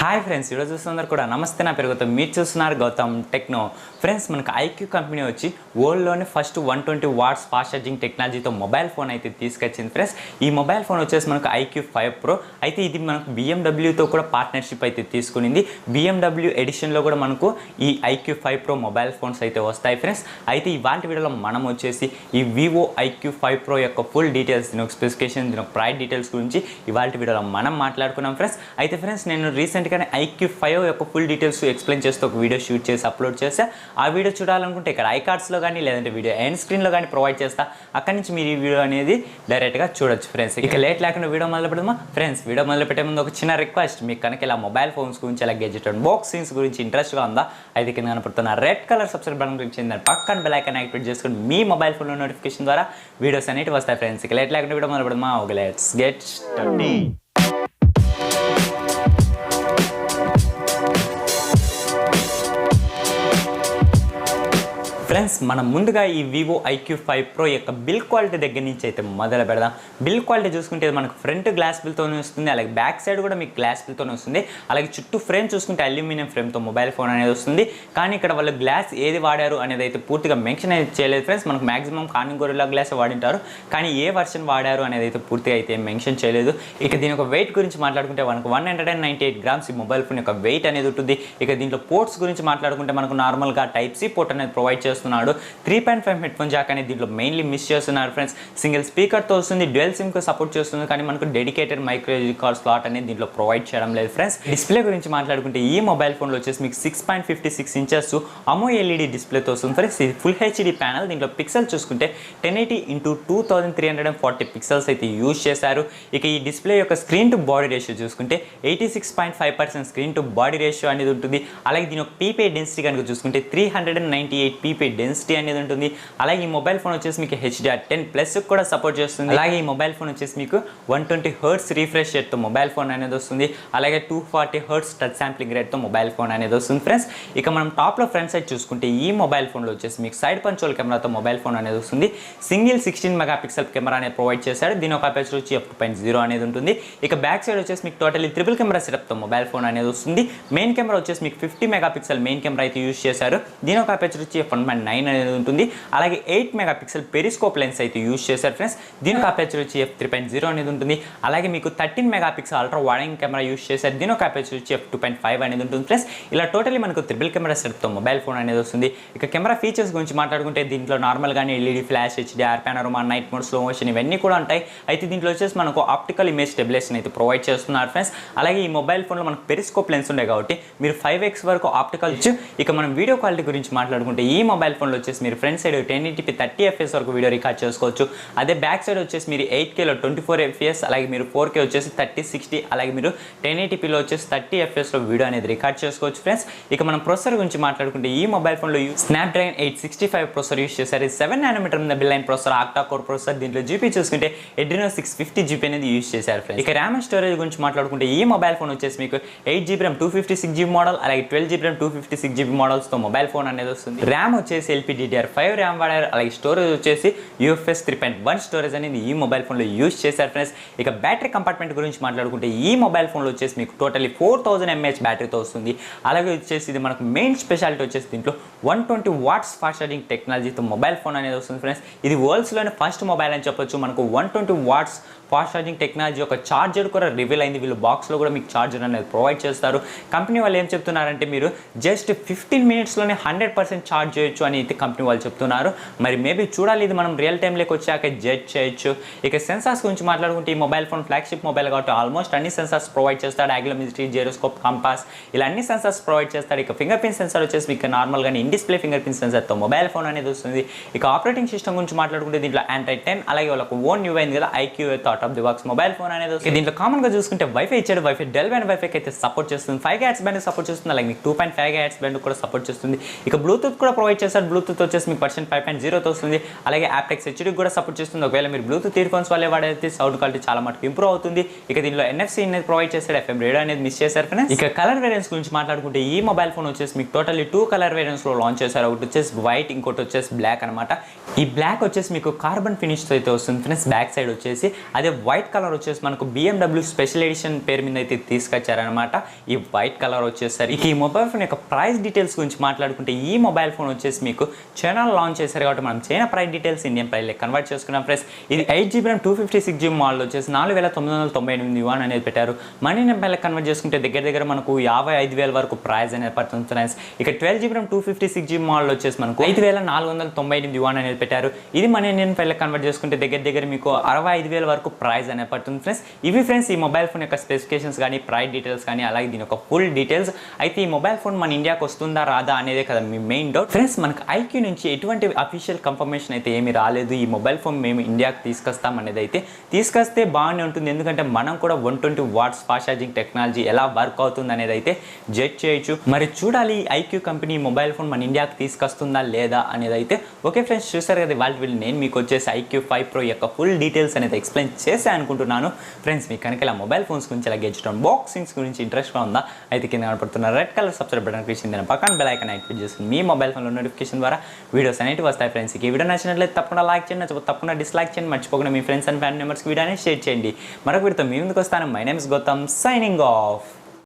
Hi friends, ఈరోజు చూస్తున్నారు కూడా నమస్తే, నా పేరు గౌతమ్. మీరు చూస్తున్నారు గౌతమ్ టెక్నో. ఫ్రెండ్స్, మనకు ఐక్యూ కంపెనీ వచ్చి వరల్డ్లోనే ఫస్ట్ 120 వాట్స్ ఫాస్ట్ ఛార్జింగ్ టెక్నాలజీతో మొబైల్ ఫోన్ అయితే తీసుకొచ్చింది ఫ్రెండ్స్. ఈ మొబైల్ ఫోన్ వచ్చేసి మనకు IQOO 5 Pro అయితే ఇది మనకు BMWతో కూడా పార్ట్నర్షిప్ అయితే తీసుకునింది. BMW ఎడిషన్లో కూడా మనకు ఈ IQOO 5 Pro మొబైల్ ఫోన్స్ అయితే వస్తాయి ఫ్రెండ్స్. అయితే ఇవాళ వీడియోలో మనం వచ్చేసి ఈ వివో IQOO 5 Pro యొక్క ఫుల్ డీటెయిల్స్, దీని స్పెసిఫికేషన్, దీని ప్రైస్ డీటెయిల్స్ గురించి ఇవాళ వీడియోలో మనం మాట్లాడుకున్నాం ఫ్రెండ్స్. అయితే ఫ్రెండ్స్, నేను రీసెంట్గానే IQOO 5 యొక్క ఫుల్ డీటెయిల్స్ ఎక్స్ప్లెయిన్ చేస్తూ ఒక వీడియో షూట్ చేసి అప్లోడ్ చేస్తా. ఆ వీడియో చూడాలనుకుంటే ఇక్కడ ఐకార్డ్స్లో కానీ లేదంటే వీడియో ఎండ్ స్క్రీన్లో కానీ ప్రొవైడ్ చేస్తా. అక్కడి నుంచి మీరు ఈ వీడియో అనేది డైరెక్ట్గా చూడొచ్చు ఫ్రెండ్స్. ఇక లేట్ లేకుండా వీడియో మొదలు పెడదామా ఫ్రెండ్స్. వీడియో మొదలు పెట్టే ముందు ఒక చిన్న రిక్వెస్ట్, మీకు కనుక ఇలా మొబైల్ ఫోన్స్ గురించి, ఇలా గెడ్జెట్ అండ్ బాక్సింగ్స్ గురించి ఇంట్రెస్ట్గా ఉందా అయితే కింద కనపడుతున్న red colour subscribe button click చేయండి. పక్కన బెల్ ఐకాన్ యాక్టివేట్ చేసుకుని మీ మొబైల్ ఫోన్లో నోటిఫికేషన్ ద్వారా వీడియోస్ అనేవి వస్తాయి ఫ్రెండ్స్. ఇక లేట్ లేకుండా వీడియో మొదలు పెడదామా. Okay, let's get started. Friends, మనం ముందుగా ఈ వివో IQOO 5 Pro యొక్క బిల్ క్వాలిటీ దగ్గర నుంచి అయితే మొదలు పెడదాం. బిల్ క్వాలిటీ చూసుకుంటే మనకు ఫ్రంట్ గ్లాస్ బిల్తోనే వస్తుంది, అలాగే బ్యాక్ సైడ్ కూడా మీకు గ్లాస్ బిల్తోనే వస్తుంది. అలాగే చుట్టూ ఫ్రేమ్ చూసుకుంటే అల్యూమినియం ఫ్రేమ్తో మొబైల్ ఫోన్ అనేది వస్తుంది. కానీ ఇక్కడ వాళ్ళు గ్లాస్ ఏది వాడారు అనేది అయితే పూర్తిగా మెన్షన్ అయితే చేయలేదు ఫ్రెండ్స్. మనకు మాక్సిమం కార్నింగ్ గొరిల్లా గ్లాస్ వాడింటారు, కానీ ఏ వర్షన్ వాడారు అనేది అయితే పూర్తిగా అయితే మెన్షన్ చేయలేదు. ఇక దీని యొక్క వెయిట్ గురించి మాట్లాడుకుంటే మనకు 198 గ్రామ్స్ ఈ మొబైల్ ఫోన్ యొక్క వెయిట్ అనేది ఉంటుంది. ఇక దీంట్లో పోర్ట్స్ గురించి మాట్లాడుకుంటే మనకు నార్మల్గా Type-C పోర్ట్ అనేది ప్రొవైడ్ చేస్తున్నాడు. 3.5 హెడ్ ఫోన్ జాక్ అనేది దీంట్లో మెయిన్లీ మిస్ చేస్తున్నారు ఫ్రెండ్స్. సింగిల్ స్పీకర్తో వస్తుంది, డ్యూయల్ సిమ్కి సపోర్ట్ చేస్తుంది, కానీ మనకు dedicated micro SD card slot అనేది దీంట్లో ప్రొవైడ్ చేయడం లేదు ఫ్రెండ్స్. డిస్ప్లే గురించి మాట్లాడుకుంటే ఈ మొబైల్ ఫోన్లో వచ్చేసి మీకు 6.56 ఇంచెస్ AMOLED డిస్ప్లేతో వస్తుంది ఫ్రెండ్స్. ఇది ఫుల్ HD ప్యానల్. దీంట్లో పిక్సెల్ చూసుకుంటే 1080 x 2340 పిక్సెల్స్ అయితే యూజ్ చేశారు. ఇక ఈ డిస్ప్లే యొక్క స్క్రీన్ టు బాడీ రేషియో చూసుకుంటే 86.5% స్క్రీన్ టు బాడీ రేషియో అనేది ఉంటుంది. అలాగే దీని యొక్క పీపీ డెన్సిటీ కనుక చూసుకుంటే 398 పీపీ డెన్సిటీ అనేది ఉంటుంది. అలాగే ఈ మొబైల్ ఫోన్ వచ్చేసి మీకు HDR10+ కూడా సపోర్ట్ చేస్తుంది. అలాగే ఈ మొబైల్ ఫోన్ వచ్చేసి మీకు 120 Hz రిఫ్రెష్ రేట్తో మొబైల్ ఫోన్ అనేది వస్తుంది. అలాగే 240 Hz టచ్ శాంప్లింగ్ రేట్తో మొబైల్ ఫోన్ అనేది వస్తుంది ఫ్రెండ్స్. ఇక మనం టాప్లో ఫ్రంట్ సైడ్ చూసుకుంటే ఈ మొబైల్ ఫోన్లో వచ్చేసి మీకు సైడ్ పంచోల్ కెమెరాతో మొబైల్ ఫోన్ అనేది వస్తుంది. సింగిల్ 16 మెగాపిక్సెల్ కెమెరా అనేది ప్రొవైడ్ చేశాడు. దీని ఒక అపర్చర్ వచ్చి f2.0 అనేది ఉంటుంది. ఇక బ్యాక్ సైడ్ వచ్చేసి మీకు టోటల్లీ ట్రిపుల్ కెమెరా సెటప్తో మొబైల్ ఫోన్ అనేది వస్తుంది. మెయిన్ కెమెరా వచ్చేసి మీకు 50 మెగాపిక్సెల్ మెయిన్ కెమెరా అయితే యూజ్ చేశారు. దీని ఒక అపర్చర్ వచ్చి f1.9 అనేది ఉంటుంది. అలాగే 8 మెగాపిక్సెల్ పెరిస్కోప్ లెన్స్ అయితే యూజ్ చేశారు ఫ్రెండ్స్. దీని ఒక అపర్చర్ వచ్చి f3.0 అనేది ఉంటుంది. అలాగే మీకు 13 megapixel ultra wide camera use చేశారు. దీని ఒక అపర్చర్ వచ్చి f2.5 అనేది ఉంటుంది ఫ్రెండ్స్. ఇలా టోటల్లీ మనకు ట్రిపుల్ కెమెరా సెటప్తో మొబైల్ ఫోన్ అనేది వస్తుంది. ఇక కెమెరా ఫీచర్స్ గురించి మాట్లాడుకుంటే దీంట్లో నార్మల్గానే LED flash, HDR, పానోరమా, night mode, slow motion ఇవన్నీ కూడా ఉంటాయి. అయితే దీంట్లో వచ్చేసి మనకు ఆప్టికల్ ఇమేజ్ స్టెబిలైజేషన్ అయితే ప్రొవైడ్ చేస్తున్నారు ఫ్రెండ్స్. అలాగే ఈ మొబైల్ ఫోన్లో మనకు పెరిస్కోప్ లెన్స్ ఉండే కాబట్టి మీరు 5x వరకు ఆప్టికల్ ఇచ్చు. ఇక మనం వీడియో క్వాలిటీ గురించి మాట్లాడుకుంటే ఈ మొబైల్ ఫోన్లో వచ్చేసి మీరు ఫ్రంట్ సైడ్ 1080p 30 fps వరకు వీడియో రికార్డ్ చేసుకోవచ్చు. అదే బ్యాక్ సైడ్ వచ్చేసి మీరు 8Kలో 24 fps, అలాగే మీరు 4K వచ్చేసి 3060, అలాగే మీరు 1080pలో వచ్చేసి 30 fpsలో వీడియో అనేది రికార్డ్ చేసుకోవచ్చు ఫ్రెండ్స్. ఇక మనం ప్రొసెసర్ గురించి మాట్లాడుకుంటే ఈ మొబైల్ ఫోన్లో స్నాప్డ్రాగన్ 865 ప్రొసెసర్ యూజ్ చేశారు. 7nm bill line processor, octa core processor. దీంట్లో జీపీ చూసుకుంటే Adreno 650 GB అనేది యూజ్ చేశారు ఫ్రెండ్స్. ఇక ర్యామ్ అండ్ స్టోరేజ్ గురించి మాట్లాడుకుంటే ఈ మొబైల్ ఫోన్ వచ్చేసి మీకు 8GB RAM 256GB మోడల్, అలాగే 12GB RAM 256GB మోడల్స్తో mobile phone అనేది వస్తుంది. ర్యామ్ వచ్చేసి LPDDR5 ర్యామ్ వాడారు. అలాగే స్టోరేజ్ వచ్చేసి UFS 3.1 స్టోరేజ్ అనేది ఈ మొబైల్ ఫోన్లో యూజ్ చేశారు ఫ్రెండ్స్. ఇక బ్యాటరీ కంపార్ట్మెంట్ గురించి మాట్లాడుకుంటే ఈ మొబైల్ ఫోన్లో వచ్చేసి మీకు టోటల్లీ 4000 mAh బ్యాటరీతో వస్తుంది. అలాగే వచ్చేసి ఇది మనకు మెయిన్ స్పెషాలిటీ వచ్చేసి దీంట్లో 120 వాట్స్ ఫాస్ట్ ఛార్జింగ్ టెక్నాలజీతో మొబైల్ ఫోన్ అనేది వస్తుంది ఫ్రెండ్స్. ఇది వరల్డ్స్లోనే ఫస్ట్ మొబైల్ అని చెప్పొచ్చు. మనకు 120 వాట్స్ ఫాస్ట్ ఛార్జింగ్ టెక్నాలజీ ఒక ఛార్జర్ కూడా రివీల్ అయింది. వీళ్ళు బాక్స్లో కూడా మీకు ఛార్జర్ అనేది ప్రొవైడ్ చేస్తారు. కంపెనీ వాళ్ళు ఏం చెప్తున్నారంటే మీరు జస్ట్ 15 మినిట్స్లోనే 100% ఛార్జ్ చేయొచ్చు అని అయితే కంపెనీ వాళ్ళు చెప్తున్నారు. మరి మేబీ చూడాలి, ఇది మనం రియల్ టైంలోకి వచ్చాక జడ్జ్ చేయొచ్చు. ఇక సెన్సార్స్ గురించి మాట్లాడుకుంటే ఈ మొబైల్ ఫోన్ ఫ్లాగ్షిప్ మొబైల్ కాబట్టి ఆల్మోస్ట్ అన్ని సెన్సార్స్ ప్రొవైడ్ చేస్తాడు. యాగ్లోమెట్రీ, జైరోస్కోప్, కంపాస్ ఇలా అన్ని సెన్సార్స్ ప్రొవైడ్ చేస్తాడు. ఇక ఫింగర్ ప్రింట్ సెన్సార్ వచ్చేసి మీకు నార్మల్గానే ఇన్ డిస్ప్లే ఫింగర్ ప్రింట్ సెన్సార్తో మొబైల్ ఫోన్ అనేది వస్తుంది. ఇక ఆపరేటింగ్ సిస్టమ్ గురించి మాట్లాడుకుంటే దీంట్లో Android 10, అలాగే వాళ్ళకు ఓన్ న్యూ అయింది కదా IQOO out of the box mobile phone అనేది వస్తుంది. దీంట్లో కామన్గా చూసుకుంటే వైఫై ఇచ్చాడు. వైఫై డెల్ బ్యాండ్ వైఫై అయితే సపోర్ట్ చేస్తుంది. 5 GHz బ్యాండ్ సపోర్ట్ చేస్తుంది. అలాగే మీకు 2.5 GHz బ్యాండ్ కూడా సపోర్ట్ చేస్తుంది. ఇక బ్లూటూత్ కూడా ప్రొవైడ్ చేస్తాడు. బ్లూటూత్ బ్లూటూత్ వచ్చేసి మీకు వర్షన్ 5.0తో వస్తుంది. అలాగే యాప్టెక్స్ హెచ్డీ కూడా సపోర్ట్ చేస్తుంది. ఒకవేళ మీరు బ్లూటూత్ ఇయర్ ఫోన్స్ వల్లే వాడైతే సౌండ్ క్వాలిటీ చాలా మటుకు ఇంప్రూవ్ అవుతుంది. ఇక దీనిలో NFC అనేది ప్రొవైడ్ చేస్తాడు, FM రేడియో అనేది మిస్ చేశారు ఫ్రెండ్స్. ఇక కలర్ వేరియంట్స్ గురించి మాట్లాడుకుంటే ఈ మొబైల్ ఫోన్ వచ్చేసి మీకు టోటల్లీ 2 కలర్ వేరియంట్స్ లో లాంచ్ చేశారు. ఒకటి వచ్చేసి వైట్, ఇంకోటి వచ్చేసి బ్లాక్ అనమాట. ఈ బ్లాక్ వచ్చేసి మీకు కార్బన్ ఫినిష్ తో అయితే వస్తుంది ఫ్రెండ్స్ బ్యాక్ సైడ్ వచ్చేసి. అదే వైట్ కలర్ వచ్చేసి మనకు BMW స్పెషల్ ఎడిషన్ పేరు మీద అయితే తీసుకొచ్చారనమాట ఈ వైట్ కలర్ వచ్చేసరి. ఇక ఈ మొబైల్ ఫోన్ యొక్క ప్రైస్ డీటెయిల్స్ గురించి మాట్లాడుకుంటే ఈ మొబైల్ ఫోన్ వచ్చేసి మీకు చైనాలో లాంచ్ చేశారు కాబట్టి మనం China price details Indian price convert చేసుకున్నాం ఫ్రెండ్స్. ఇది 8GB RAM 256GB మోడల్ వచ్చేసి 4,998 yuan అనేది పెట్టారు. మనీ నెంబర్లకు కన్వర్ట్ చేసుకుంటే దగ్గర మనకు 55,000 వరకు ప్రైస్ అనేది పడుతుంది ఫ్రెండ్స్. ఇక 12GB RAM 256GB మోడల్ వచ్చేసి మనకు 5,498 yuan అనేది పెట్టారు. ఇది మనీ ఇండియన్ ప్రైస్ కన్వర్ట్ చేసుకుంటే దగ్గర మీకు 65,000 వరకు ప్రైస్ అనేది పడుతుంది ఫ్రెండ్స్. ఇవి ఫ్రెండ్స్ ఈ మొబైల్ ఫోన్ యొక్క స్పెసిఫికేషన్స్ కానీ ప్రైస్ డీటెయిల్స్ కానీ అలాగే దీని యొక్క ఫుల్ డీటెయిల్స్. అయితే ఈ మొబైల్ ఫోన్ మన ఇండియాకి వస్తుందా రాదా అనేదే కదా మీ మెయిన్ డౌట్ ఫ్రెండ్స్. మనకు IQOO నుంచి ఎటువంటి అఫీషియల్ కన్ఫర్మేషన్ అయితే ఏమీ రాలేదు ఈ మొబైల్ ఫోన్ మేము ఇండియాకి తీసుకొస్తాం అనేది. అయితే తీసుకొస్తే బాగానే ఉంటుంది, ఎందుకంటే మనం కూడా 120 watts ఫాస్ట్ ఛార్జింగ్ టెక్నాలజీ ఎలా వర్క్ అవుతుంది అనేది అయితే జడ్జ్ చేయొచ్చు. మరి చూడాలి IQOO కంపెనీ మొబైల్ ఫోన్ మన ఇండియాకి తీసుకొస్తుందా లేదా అనేది అయితే. ఓకే ఫ్రెండ్స్, చూస్తారు కదా వాళ్ళ నేను మీకు వచ్చేసి IQOO 5 Pro యొక్క ఫుల్ డీటెయిల్స్ అనేది ఎక్స్ప్లెయిన్ చేసే అనుకుంటున్నాను ఫ్రెండ్స్. మీకు కనుక ఇలా మొబైల్ ఫోన్స్ గురించి ఇలా గెడ్జెట్ బాక్సింగ్స్ గురించి ఇంట్రెస్ట్గా ఉందా అయితే కింద కనపడుతున్న red colour subscribe button click చేసి పక్కన బెల్ ఐకాన్ యాక్టివేట్ చేసుకుని మీ మొబైల్ ఫోన్లో నోటిఫికేషన్ ద్వారా వీడియోస్ అనేవి వస్తాయి ఫ్రెండ్స్. ఈ వీడియో నచ్చినట్లయితే తప్పకుండా లైక్ చేయండి, తప్పకుండా డిస్లైక్ చేయండి, మర్చిపోకుండా మీ ఫ్రెండ్స్ అండ్ ఫ్యామిలీ మెంబర్స్కి వీడియోని షేర్ చేయండి. మరొక వీడియోతో మీ ముందుకు వస్తాను. My name is Gautam, signing of.